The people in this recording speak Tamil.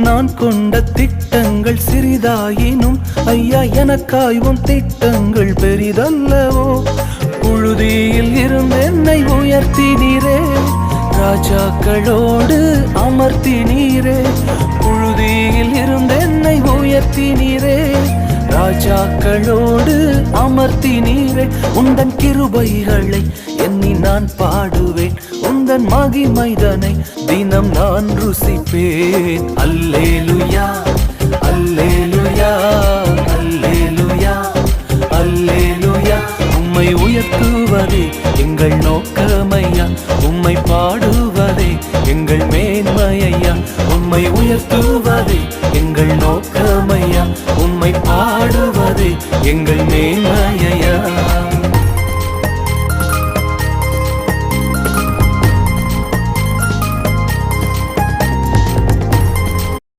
நான் கொண்ட திட்டங்கள் சிறிதாயினும் ஐயா எனக்காயும் திட்டங்கள் பெரிதல்லவோ. புழுதியில் இருந்து என்னை உயர்த்தினீரே, ராஜாக்களோடு அமர்த்தினீரே. புழுதியில் இருந்து என்னை உயர்த்தினீரே, ராஜாக்களோடு அமர்த்தினீரே. உந்தன் கிருபைகளை எண்ணி நான் பாடுவேன், உந்தன் மகிமைதனை தினம் நான் ருசிப்பேன். அல்லேலுயா அல்லேலுயா அல்லேலுயா அல்லேலுயா. உம்மை உயர்த்துவதே எங்கள் நோக்கமையா, உம்மை பாடுவதே எங்கள் மேன்மையா. உம்மை உயர்த்துவதே எங்கள் நோக்கமையா, உம்மை பாடுவதே எங்கள் மேன்மையா.